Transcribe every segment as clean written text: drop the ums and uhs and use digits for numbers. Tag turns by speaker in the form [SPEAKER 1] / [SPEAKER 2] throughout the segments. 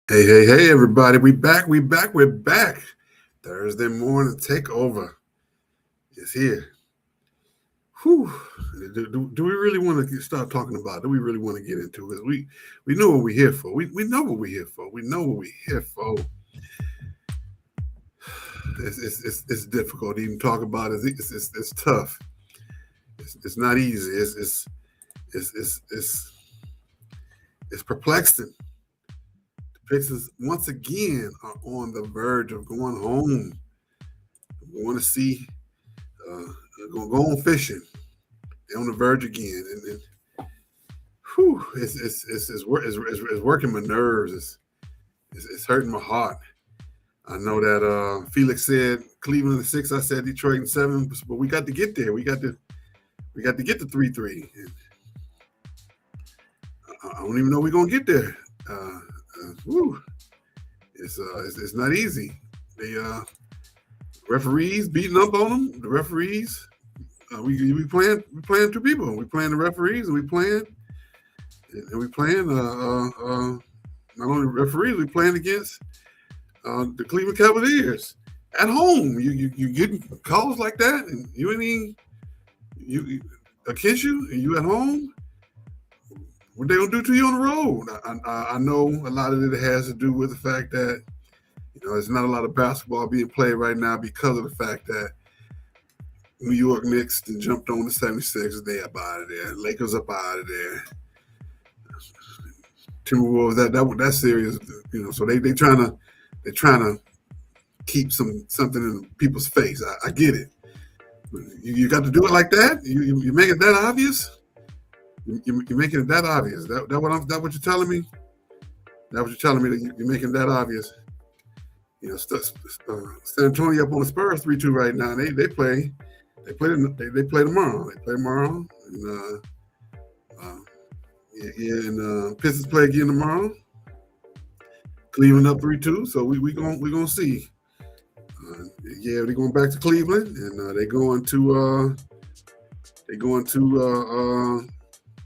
[SPEAKER 1] Hey, everybody. We're back. Thursday morning takeover is here. Whew. Do we really want to start talking about it? Do we really want to get into it? We know what we're here for. We know what we're here for. We know what we're here for. It's difficult to even talk about it. It's tough. It's not easy. It's perplexing. The Pixars once again are on the verge of going home. We want to see uh, go on fishing. They're on the verge again, and whew, it's working my nerves. It's hurting my heart. I know that Felix said Cleveland in 6. I said Detroit in 7, but we got to get there. We got to get to 3-3. And I don't even know we're gonna get there. Whew, it's not easy. The referees beating up on them. The referees. We playing two people. We playing the referees and we playing not only referees. We playing against the Cleveland Cavaliers at home. You getting calls like that, and you ain't even you against you, and you at home. What they gonna do to you on the road? I know a lot of it has to do with the fact that there's not a lot of basketball being played right now because of the fact that New York Knicks jumped on the 76ers. They up out of there. Lakers up out of there. Timberwolves that series, So they're trying to keep something in people's face. I get it. You got to do it like that. You make it that obvious. You're making it that obvious. That what you're telling me? That what you're telling me that you're making that obvious? San Antonio up on the Spurs 3-2 right now. They play tomorrow. They play tomorrow. And Pistons play again tomorrow. Cleveland up 3-2. So we gonna see. They're going back to Cleveland, and they going to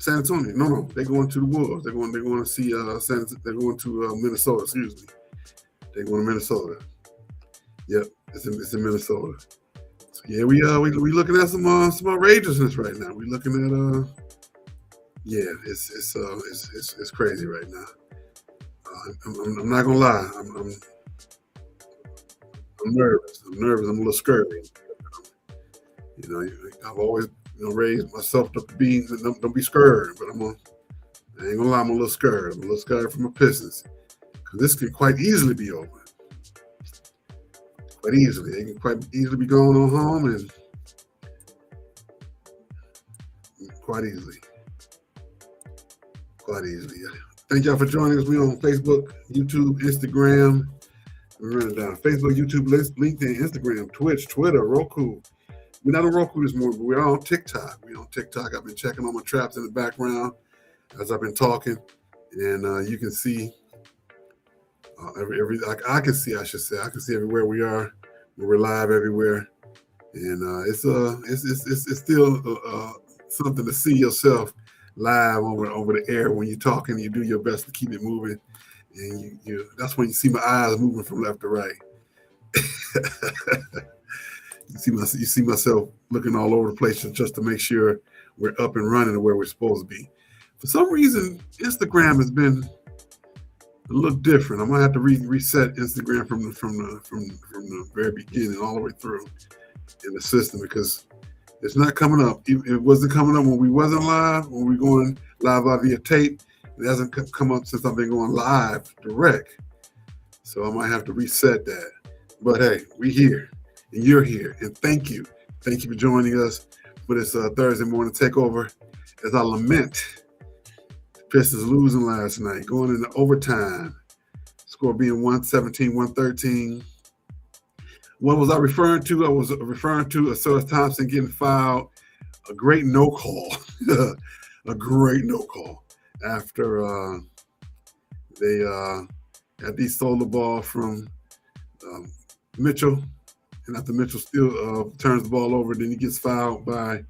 [SPEAKER 1] San Antonio. No, they're going to the Wolves. They're going to see they're going to Minnesota. Excuse me. They're going to Minnesota. Yep, it's in Minnesota. So we looking at some outrageousness right now. We looking at it's crazy right now. I'm not gonna lie. I'm nervous. I'm nervous. I'm a little scurvy. I've always raised myself up to be don't be scared, but I ain't gonna lie. I'm a little scared. I'm a little scared from my Pistons because this can quite easily be over. Quite easily, they can quite easily be going on home and quite easily. Quite easily. Thank y'all for joining us. We on Facebook, YouTube, Instagram. We're running down Facebook, YouTube, LinkedIn, Instagram, Twitch, Twitter, Roku. We're not on Roku this morning, but we're on TikTok. We're on TikTok. I've been checking on my traps in the background as I've been talking, and you can see I can see. I should say I can see everywhere we are. We're live everywhere, and it's still something to see yourself live over the air when you're talking. You do your best to keep it moving, and you that's when you see my eyes moving from left to right. You see myself looking all over the place just to make sure we're up and running to where we're supposed to be. For some reason, Instagram has been a little different. I'm gonna have to reset Instagram from the very beginning all the way through in the system because it's not coming up. It wasn't coming up when we wasn't live. When we going live via tape, it hasn't come up since I've been going live direct. So I might have to reset that. But hey, we here and you're here, and thank you for joining us for this Thursday morning takeover as I lament Pistons losing last night, going into overtime. Score being 117-113. What was I referring to? I was referring to Asura Thompson getting fouled. A great no call. A great no call after they stole the ball from Mitchell. And after Mitchell still turns the ball over, then he gets fouled by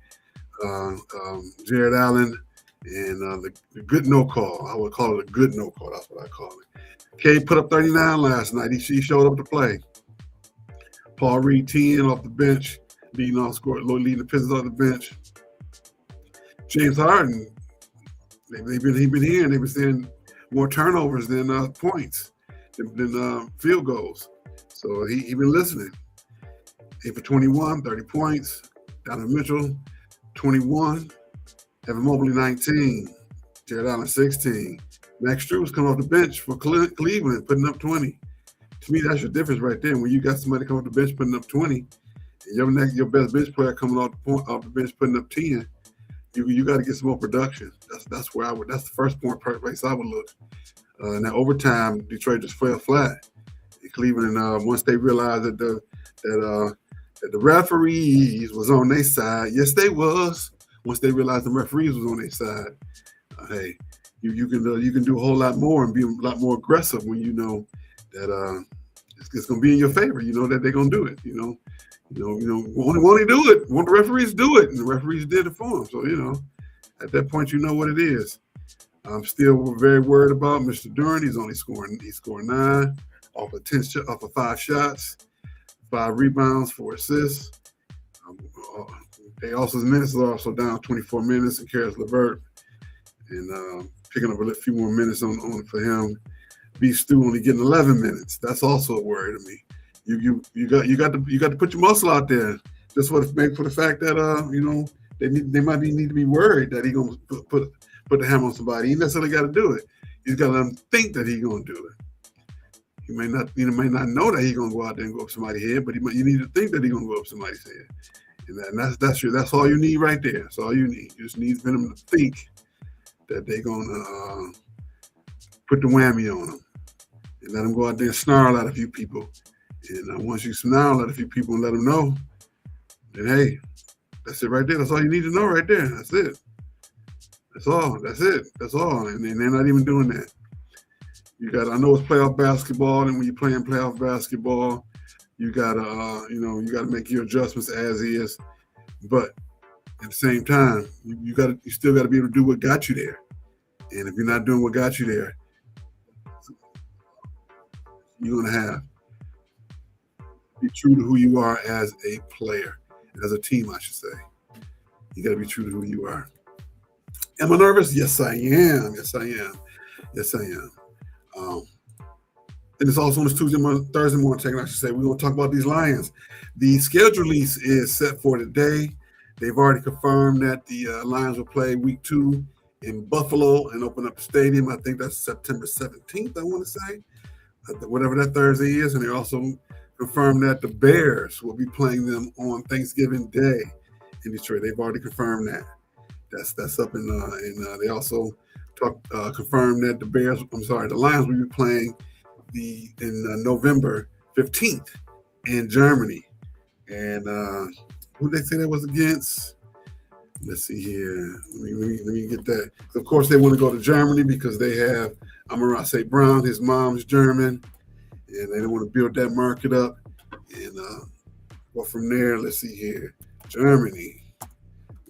[SPEAKER 1] Jared Allen. And the good no call, I would call it a good no call. That's what I call it. K put up 39 last night. He showed up to play. Paul Reed 10 off the bench, leading the Pistons off the bench. James Harden, he been here and they've been seeing more turnovers than points, than field goals. So he been listening. 8 for 21, 30 points. Donovan Mitchell, 21. Evan Mobley, 19. Jared Allen, 16. Max Strus coming off the bench for Cleveland, putting up 20. To me, that's your difference right there. When you got somebody coming off the bench putting up 20, and your best bench player coming off the bench putting up 10, you got to get some more production. That's where that's the first place I would look. And that overtime, Detroit just fell flat. And Cleveland, once they realized that the referees was on their side, yes, they was. Once they realized the referees was on their side, hey, you can do a whole lot more and be a lot more aggressive when you know that it's going to be in your favor. You know that they're going to do it. Won't he do it? Won't the referees do it? And the referees did it for him. So at that point, you know what it is. I'm still very worried about Mr. Durant. He's scoring 9 off of 5 shots, 5 rebounds, 4 assists. His minutes are also down 24 minutes, and Karis LeVert, and picking up a few more minutes on for him. B. Stu only getting 11 minutes. That's also a worry to me. You got to put your muscle out there just for the fact that they might need to be worried that he's gonna put the hammer on somebody. He necessarily got to do it. He's got to let them think that he's gonna do it. He may not know that he's gonna go out there and go up somebody's head, but you need to think that he's gonna go up somebody's head. And that's all you need right there. That's all you need. You just need them to think that they're gonna put the whammy on them and let them go out there and snarl at a few people. And once you snarl at a few people and let them know, then hey, that's it right there. That's all you need to know right there. That's it. That's all. That's it. That's all. And they're not even doing that. I know it's playoff basketball, and when you're playing playoff basketball, you gotta make your adjustments as is. But at the same time, you still gotta be able to do what got you there. And if you're not doing what got you there, you're gonna be true to who you are as a player, as a team, I should say. You gotta be true to who you are. Am I nervous? Yes, I am. Yes, I am. And it's also on this Thursday morning, I should say. We're going to talk about these Lions. The schedule release is set for today. They've already confirmed that the Lions will play week 2 in Buffalo and open up the stadium. I think that's September 17th, I want to say, whatever that Thursday is. And they also confirmed that the Bears will be playing them on Thanksgiving Day in Detroit. They've already confirmed that. That's up in they also confirmed that the Lions will be playing in November 15th in Germany. And who did they say that was against? Let's see here. Let me get that. Of course, they want to go to Germany because they have Amon-Ra St. Brown. His mom's German, and they want to build that market up. And well, from there, let's see here. Germany,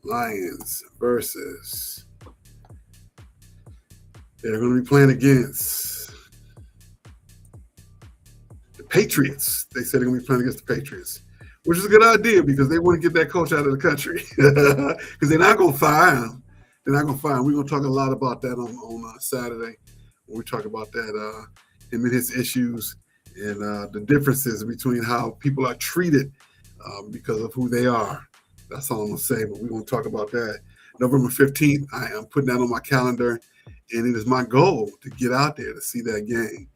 [SPEAKER 1] Lions versus. They're going to be playing against the Patriots. They said they're going to be playing against the Patriots, which is a good idea because they want to get that coach out of the country because they're not going to fire him. They're not going to fire him. We're going to talk a lot about that on Saturday when we talk about that, him and his issues and the differences between how people are treated because of who they are. That's all I'm going to say, but we're going to talk about that. November 15th, I am putting that on my calendar, and it is my goal to get out there to see that game.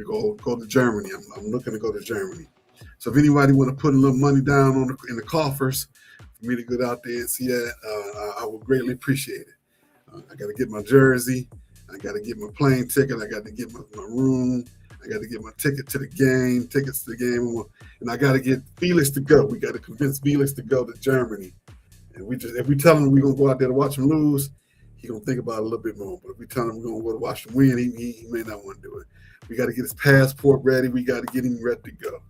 [SPEAKER 1] Go to Germany. I'm looking to go to Germany. So if anybody want to put a little money down in the coffers for me to get out there and see that, I would greatly appreciate it. I got to get my jersey. I got to get my plane ticket. I got to get my room. I got to get my tickets to the game, and I got to get Felix to go. We got to convince Felix to go to Germany. And if we tell him we're going to go out there to watch him lose, he's going to think about it a little bit more. But if we tell him we're going to go to watch him win, he may not want to do it. We got to get his passport ready. We got to get him ready to go.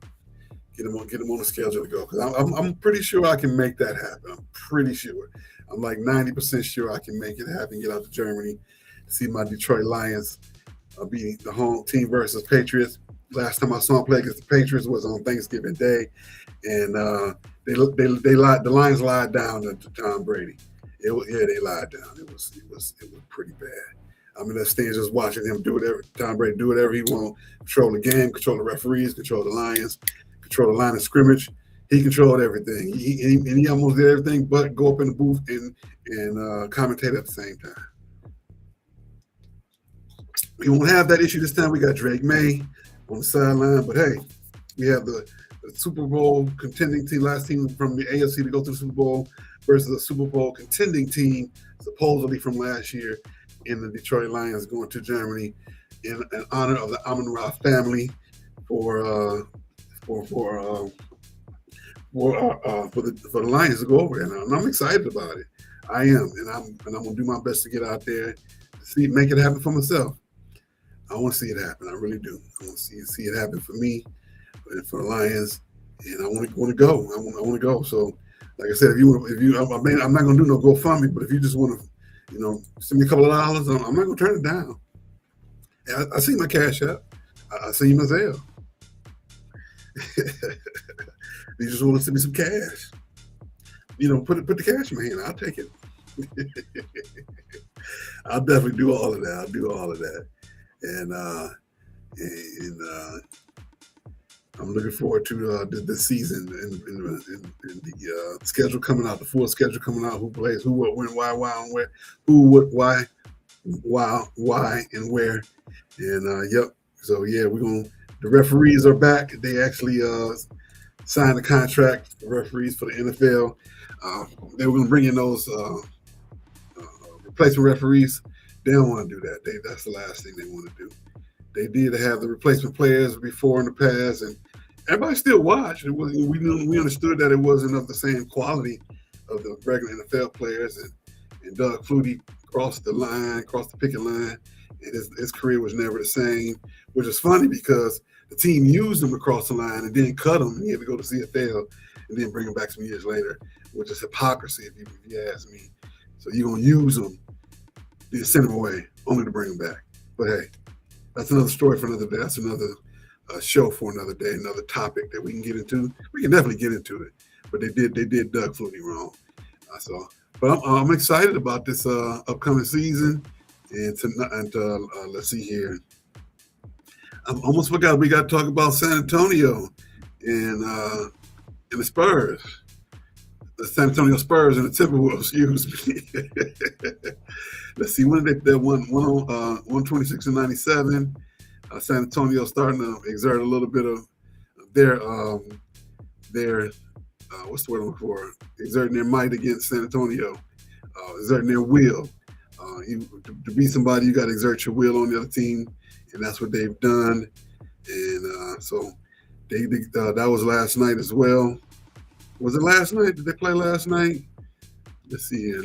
[SPEAKER 1] get them on the schedule to go because I'm pretty sure I can make that happen. I'm pretty sure. I'm like 90% sure I can make it happen. Get out to Germany, see my Detroit Lions be the home team versus Patriots. Last time I saw them play against the Patriots was on Thanksgiving Day, and they lied. The Lions lied down to Tom Brady. They lied down. It was pretty bad. I mean, that stands just watching him do whatever Tom Brady do whatever he want, control the game, control the referees, control the Lions, control the line of scrimmage. He controlled everything. He almost did everything but go up in the booth and commentate at the same time. We won't have that issue this time. We got Drake May on the sideline, but hey, we have the Super Bowl contending team, last team from the AFC to go to the Super Bowl versus a Super Bowl contending team, supposedly from last year, in the Detroit Lions going to Germany in honor of the Amon-Ra family for the Lions to go over there. And I'm excited about it. I am, and I'm gonna do my best to get out there, make it happen for myself. I want to see it happen. I really do. I want to see it happen for me and for the Lions, and I want to go. I want to go. So, like I said, I'm not going to do no GoFundMe, but if you just want to, send me a couple of dollars, I'm not going to turn it down. I see my Cash App. I see my Zelle. You just want to send me some cash. Put the cash in my hand. I'll take it. I'll definitely do all of that. I'll do all of that. And I'm looking forward to this season and the schedule coming out, the full schedule coming out, who plays, who, what, when, why, and where, who, what, why, and where. And yep. So yeah, the referees are back. They actually signed a contract for referees for the NFL. They were going to bring in those replacement referees. They don't want to do that. That's the last thing they want to do. They did have the replacement players before in the past, and everybody still watched. We understood that it wasn't of the same quality of the regular NFL players, and Doug Flutie crossed the picket line, and his career was never the same, which is funny because the team used him to cross the line and didn't cut him, and he had to go to CFL and then bring him back some years later, which is hypocrisy if you ask me. So you're going to use him, then send him away, only to bring him back. But hey, that's another story for another day. That's another show for another day, another topic that we can get into. We can definitely get into it. But they did Doug Flutie wrong. But I'm excited about this upcoming season. And let's see here. I almost forgot we got to talk about San Antonio and the Spurs. The San Antonio Spurs and the Timberwolves, excuse me. Let's see, when did they won 126-97. San Antonio starting to exert a little bit of their what's the word I'm looking for? Exerting their might against San Antonio, exerting their will. To beat somebody, you got to exert your will on the other team, and that's what they've done. And so that was last night as well. Was it last night? Did they play last night? Let's see here.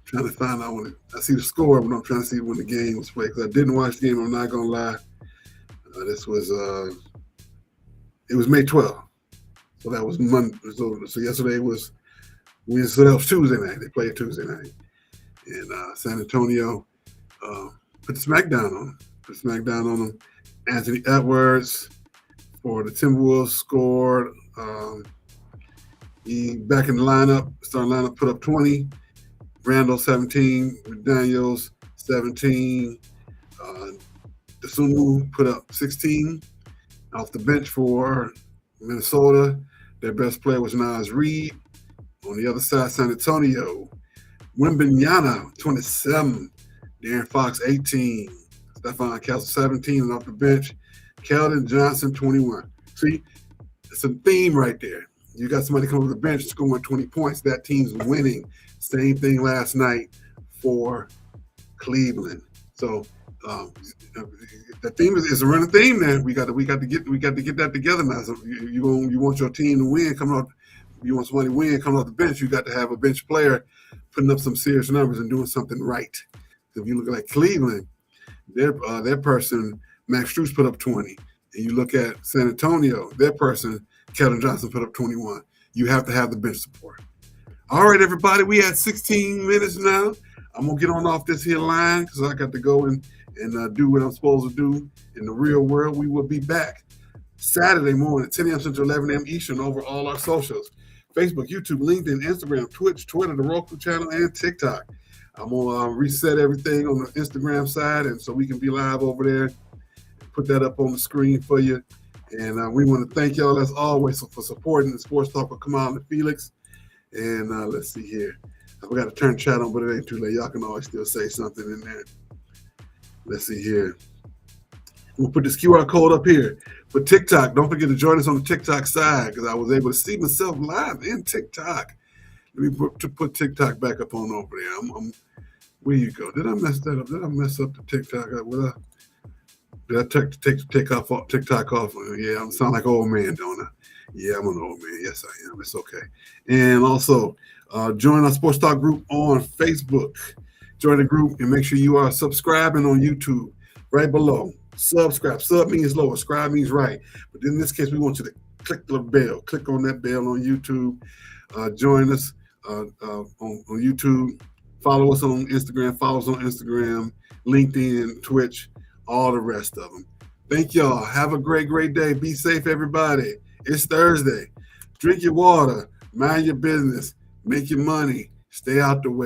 [SPEAKER 1] Trying to find out when I see the score, but I'm trying to see when the game was played because I didn't watch the game. I'm not gonna lie. This was it was May 12th, so that was Monday. So yesterday was Wednesday. So that was Tuesday night. They played Tuesday night, and San Antonio put the smack down on them. Anthony Edwards for the Timberwolves scored. He back in the lineup, starting lineup, put up 20. Randall 17, Daniels 17. Desunu put up 16. Off the bench for Minnesota, their best player was Naz Reid. On the other side, San Antonio, Wembanyama 27, De'Aaron Fox 18, Stephon Castle 17, and off the bench, Keldon Johnson 21. See, it's a theme right there. You got somebody come off the bench scoring 20 points. That team's winning. Same thing last night for Cleveland. So the theme is a running theme. There, we got to get that together now. So you want your team to win. You want somebody to win coming off the bench. You got to have a bench player putting up some serious numbers and doing something right. So if you look like Cleveland, their person Max Strus put up 20. And you look at San Antonio, their person, Keldon Johnson, put up 21. You have to have the bench support. All right, everybody, we at 16 minutes now. I'm going to get on off this here line because I got to go and do what I'm supposed to do in the real world. We will be back Saturday morning, 10 a.m. Central, 11 a.m. Eastern, over all our socials: Facebook, YouTube, LinkedIn, Instagram, Twitch, Twitter, the Roku channel, and TikTok. I'm going to reset everything on the Instagram side, and so we can be live over there. Put that up on the screen for you. And we want to thank y'all, as always, for supporting the Sports Talk with Kamal and Felix. And let's see here. We got to turn chat on, but it ain't too late. Y'all can always still say something in there. Let's see here. We'll put this QR code up here for TikTok. Don't forget to join us on the TikTok side, because I was able to see myself live in TikTok. Let me put TikTok back up on over there. Where you go? Did I mess that up? Did I mess up the TikTok? Did I take TikTok off? Yeah, I sound like an old man, don't I? Yeah, I'm an old man. Yes, I am. It's okay. And also, join our Sports Talk group on Facebook. Join the group and make sure you are subscribing on YouTube right below. Subscribe. Sub means lower. Subscribe means right. But in this case, we want you to click the bell. Click on that bell on YouTube. Join us on YouTube. Follow us on Instagram. Follow us on Instagram, LinkedIn, Twitch, all the rest of them. Thank y'all. Have a great, great day. Be safe, everybody. It's Thursday. Drink your water. Mind your business. Make your money. Stay out the way.